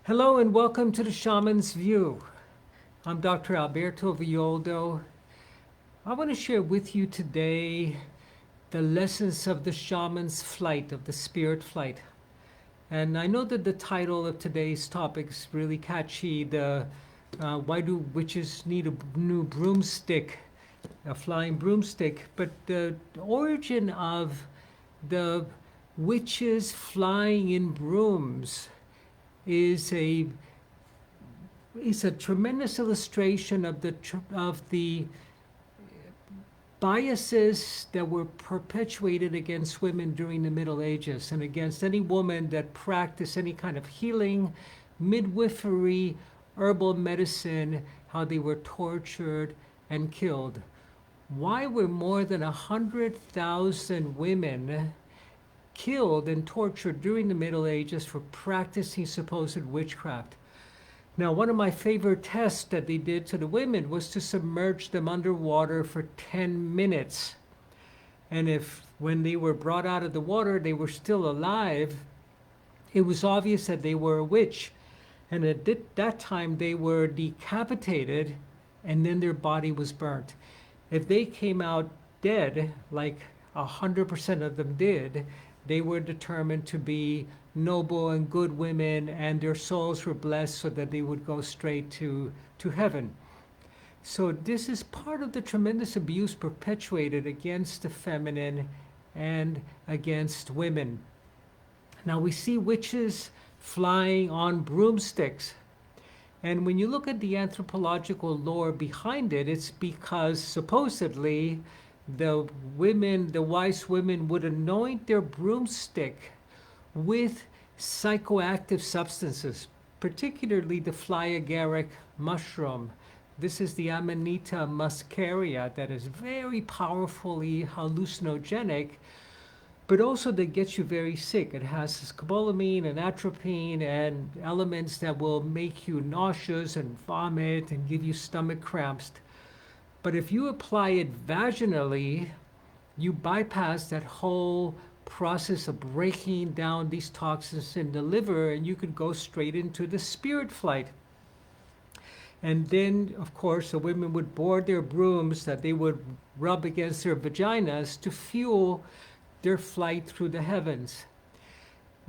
Hello and welcome to the Shaman's View. I'm Dr. Alberto Villoldo. I want to share with you today the lessons of the shaman's flight, of the spirit flight. And I know that the title of today's topic is really catchy. Why do witches need a new broomstick, a flying broomstick? But the origin of the witches flying in brooms is a tremendous illustration of the biases that were perpetuated against women during the Middle Ages and against any woman that practiced any kind of healing, midwifery, herbal medicine, how they were tortured and killed. Why were more than 100,000 women killed and tortured during the Middle Ages for practicing supposed witchcraft? Now, one of my favorite tests that they did to the women was to submerge them underwater for 10 minutes. And if, when they were brought out of the water, they were still alive, it was obvious that they were a witch. And at that time, they were decapitated, and then their body was burnt. If they came out dead, like 100% of them did, they were determined to be noble and good women, and their souls were blessed so that they would go straight to heaven. So this is part of the tremendous abuse perpetuated against the feminine and against women. Now we see witches flying on broomsticks. And when you look at the anthropological lore behind it, it's because supposedly the women, the wise women, would anoint their broomstick with psychoactive substances, particularly the fly-agaric mushroom. This is the Amanita muscaria that is very powerfully hallucinogenic, but also that gets you very sick. It has scopolamine and atropine and elements that will make you nauseous and vomit and give you stomach cramps. But if you apply it vaginally, you bypass that whole process of breaking down these toxins in the liver, and you could go straight into the spirit flight. And then, of course, the women would board their brooms that they would rub against their vaginas to fuel their flight through the heavens.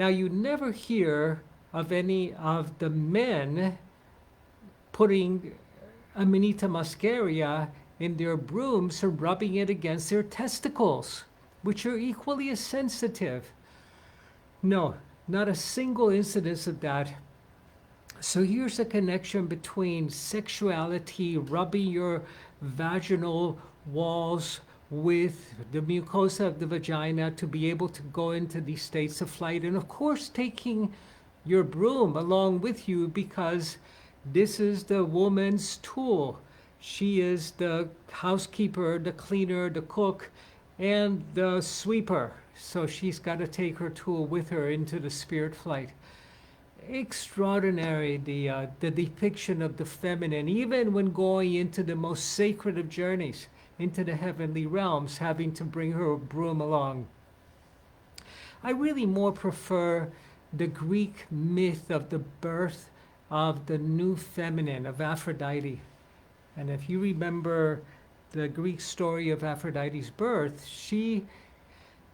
Now, you never hear of any of the men putting Amanita muscaria in their brooms and rubbing it against their testicles, which are equally as sensitive. No, not a single incidence of that. So here's a connection between sexuality, rubbing your vaginal walls with the mucosa of the vagina to be able to go into these states of flight, and of course taking your broom along with you, because this is the woman's tool. She is the housekeeper, the cleaner, the cook, and the sweeper. So she's got to take her tool with her into the spirit flight. Extraordinary, the depiction of the feminine, even when going into the most sacred of journeys, into the heavenly realms, having to bring her broom along. I really more prefer the Greek myth of the birth of the new feminine, of Aphrodite. And if you remember the Greek story of Aphrodite's birth, she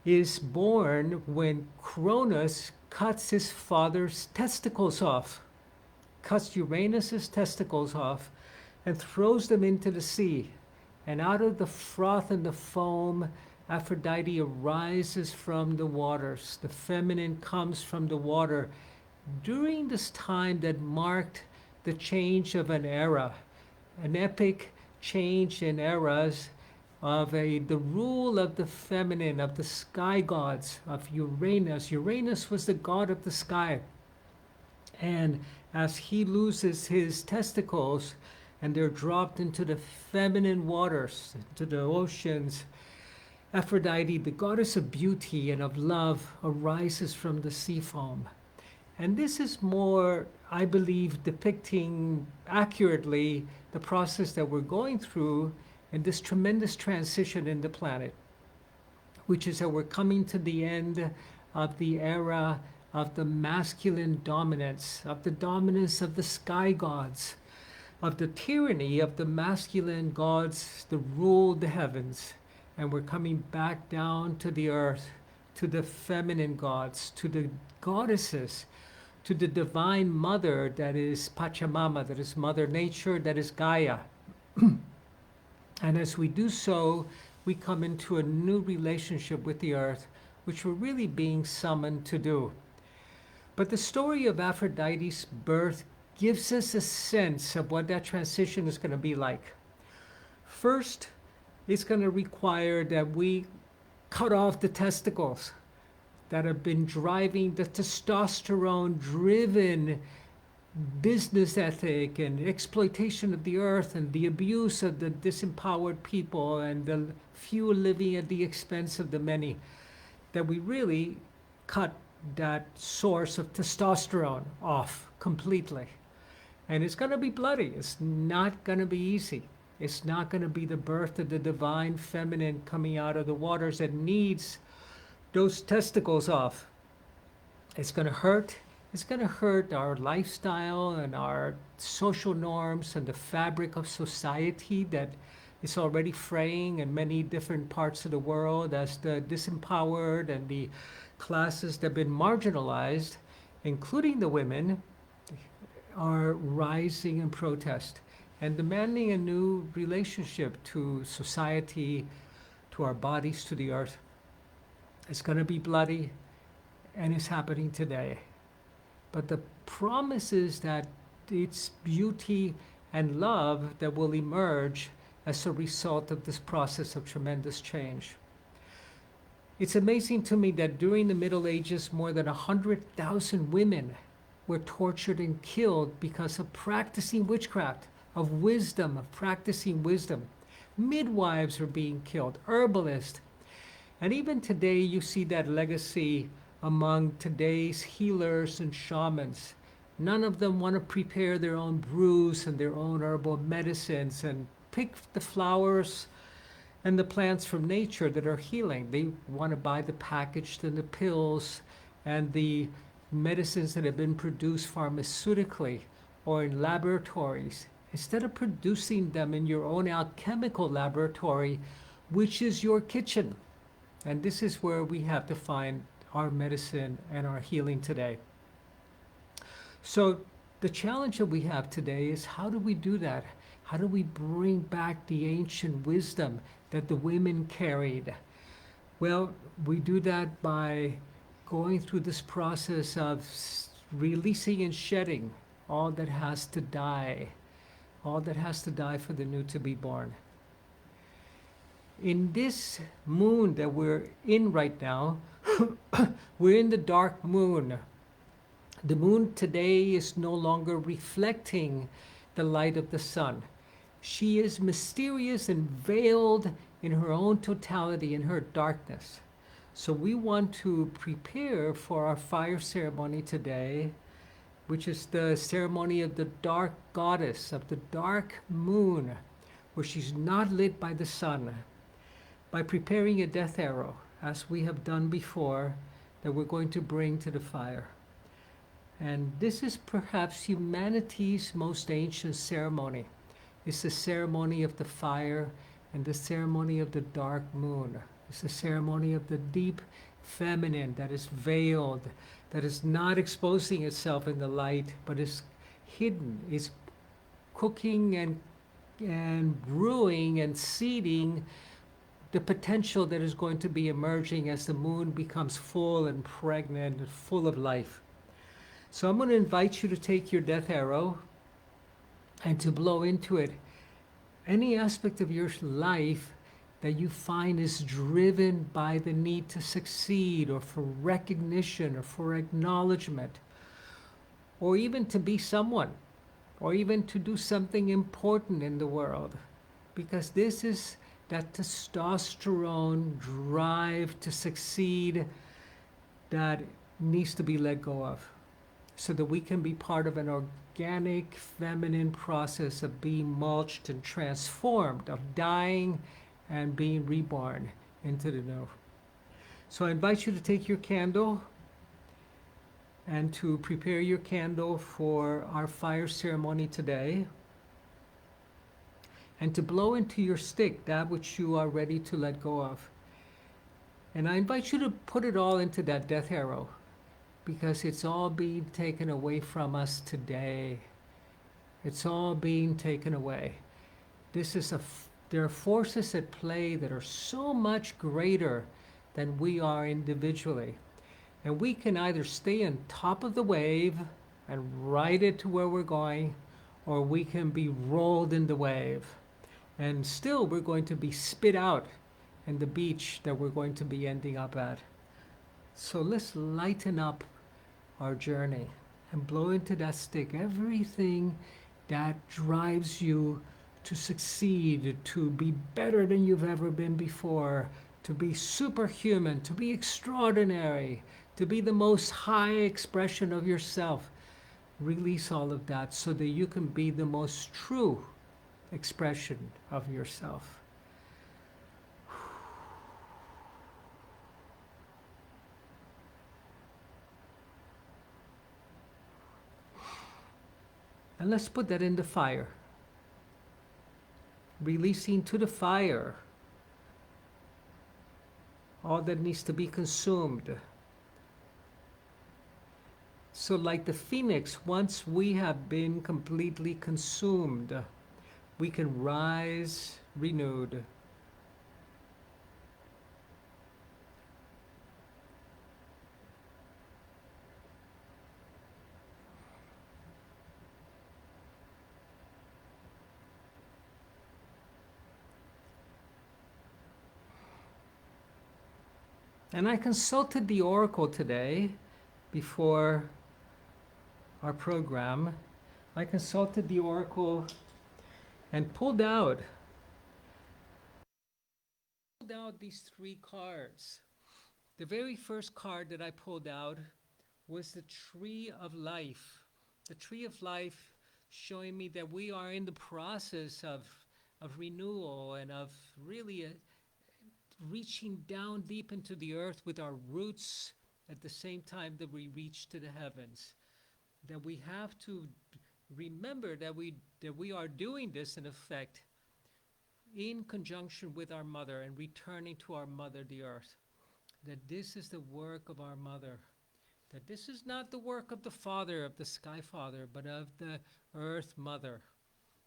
is born when Cronus cuts his father's testicles off, cuts Uranus's testicles off, and throws them into the sea. And out of the froth and the foam, Aphrodite arises from the waters. The feminine comes from the water during this time that marked the change of an era, an epic change in eras of the rule of the feminine, of the sky gods, of Uranus. Uranus was the god of the sky. And as he loses his testicles and they're dropped into the feminine waters, into the oceans, Aphrodite, the goddess of beauty and of love, arises from the sea foam. And this is more, I believe, depicting accurately the process that we're going through in this tremendous transition in the planet, which is that we're coming to the end of the era of the masculine dominance, of the dominance of the sky gods, of the tyranny of the masculine gods that ruled the heavens. And we're coming back down to the earth, to the feminine gods, to the goddesses, to the divine mother that is Pachamama, that is Mother Nature, that is Gaia. And as we do so, we come into a new relationship with the earth, which we're really being summoned to do. But the story of Aphrodite's birth gives us a sense of what that transition is going to be like. First, it's going to require that we cut off the testicles that have been driving the testosterone-driven business ethic and exploitation of the earth and the abuse of the disempowered people and the few living at the expense of the many, that we really cut that source of testosterone off completely. And it's going to be bloody. It's not going to be easy. It's not going to be the birth of the divine feminine coming out of the waters that needs those testicles off. It's going to hurt. It's going to hurt our lifestyle and our social norms and the fabric of society that is already fraying in many different parts of the world as the disempowered and the classes that have been marginalized, including the women, are rising in protest and demanding a new relationship to society, to our bodies, to the earth. It's going to be bloody, and it's happening today. But the promise is that it's beauty and love that will emerge as a result of this process of tremendous change. It's amazing to me that during the Middle Ages, more than 100,000 women were tortured and killed because of practicing witchcraft, of wisdom, of practicing wisdom. Midwives were being killed, herbalists. And even today, you see that legacy among today's healers and shamans. None of them want to prepare their own brews and their own herbal medicines and pick the flowers and the plants from nature that are healing. They want to buy the packaged and the pills and the medicines that have been produced pharmaceutically or in laboratories, instead of producing them in your own alchemical laboratory, which is your kitchen. And this is where we have to find our medicine and our healing today. So the challenge that we have today is, how do we do that? How do we bring back the ancient wisdom that the women carried? Well, we do that by going through this process of releasing and shedding all that has to die for the new to be born. In this moon that we're in right now, we're in the dark moon. The moon today is no longer reflecting the light of the sun. She is mysterious and veiled in her own totality, in her darkness. So we want to prepare for our fire ceremony today, which is the ceremony of the dark goddess, of the dark moon, where she's not lit by the sun, by preparing a death arrow, as we have done before, that we're going to bring to the fire. And this is perhaps humanity's most ancient ceremony. It's the ceremony of the fire and the ceremony of the dark moon. It's the ceremony of the deep feminine that is veiled, that is not exposing itself in the light, but is hidden, is cooking and brewing and seeding the potential that is going to be emerging as the moon becomes full and pregnant and full of life. So I'm going to invite you to take your death arrow and to blow into it any aspect of your life that you find is driven by the need to succeed, or for recognition, or for acknowledgement, or even to be someone, or even to do something important in the world. Because this is that testosterone drive to succeed that needs to be let go of, so that we can be part of an organic feminine process of being mulched and transformed, of dying and being reborn into the new. So I invite you to take your candle and to prepare your candle for our fire ceremony today, and to blow into your stick that which you are ready to let go of. And I invite you to put it all into that death arrow, because it's all being taken away from us today. It's all being taken away. There are forces at play that are so much greater than we are individually. And we can either stay on top of the wave and ride it to where we're going, or we can be rolled in the wave. And still we're going to be spit out in the beach that we're going to be ending up at. So let's lighten up our journey and blow into that stick everything that drives you to succeed, to be better than you've ever been before, to be superhuman, to be extraordinary, to be the most high expression of yourself. Release all of that so that you can be the most true expression of yourself. And let's put that in the fire. Releasing to the fire all that needs to be consumed. So like the phoenix, once we have been completely consumed, we can rise renewed. And I consulted the oracle today before our program. I consulted the oracle and pulled out these three cards. The very first card that I pulled out was the Tree of Life. The Tree of Life showing me that we are in the process of renewal and of really reaching down deep into the earth with our roots at the same time that we reach to the heavens. That we have to remember that we are doing this in effect in conjunction with our mother and returning to our mother, the earth. That this is the work of our mother. That this is not the work of the father, of the sky father, but of the earth mother.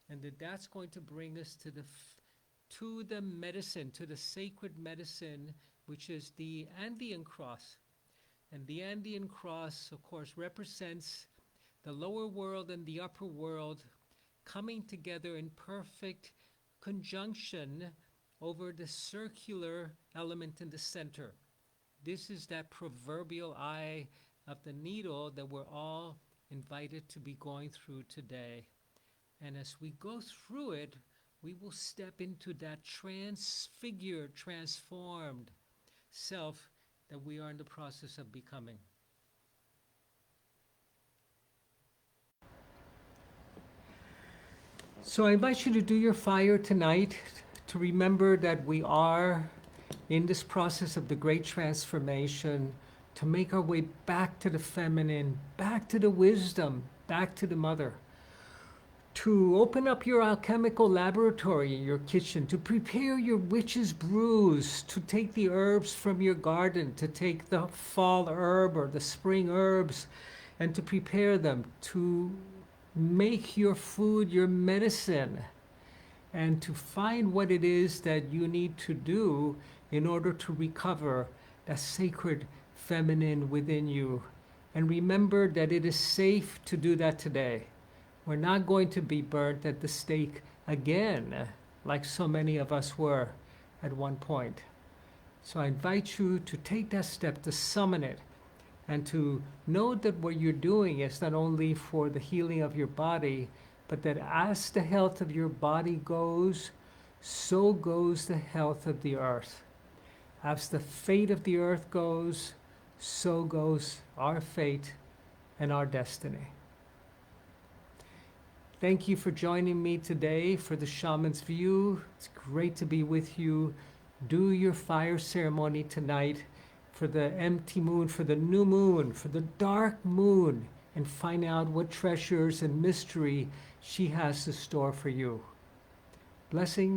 And that's going to bring us to the medicine, to the sacred medicine, which is the Andean Cross. And the Andean Cross, of course, represents the lower world and the upper world coming together in perfect conjunction over the circular element in the center. This is that proverbial eye of the needle that we're all invited to be going through today. And as we go through it, we will step into that transfigured, transformed self that we are in the process of becoming. So I invite you to do your fire tonight, to remember that we are in this process of the great transformation, to make our way back to the feminine, back to the wisdom, back to the mother. To open up your alchemical laboratory in your kitchen, to prepare your witch's brews, to take the herbs from your garden, to take the fall herb or the spring herbs and to prepare them, to make your food your medicine, and to find what it is that you need to do in order to recover the sacred feminine within you. And remember that it is safe to do that today. We're not going to be burnt at the stake again, like so many of us were at one point. So I invite you to take that step, to summon it, and to know that what you're doing is not only for the healing of your body, but that as the health of your body goes, so goes the health of the earth. As the fate of the earth goes, so goes our fate and our destiny. Thank you for joining me today for the Shaman's View. It's great to be with you. Do your fire ceremony tonight for for the empty moon, for the new moon, for the dark moon, and find out what treasures and mystery she has to store for you. Blessings.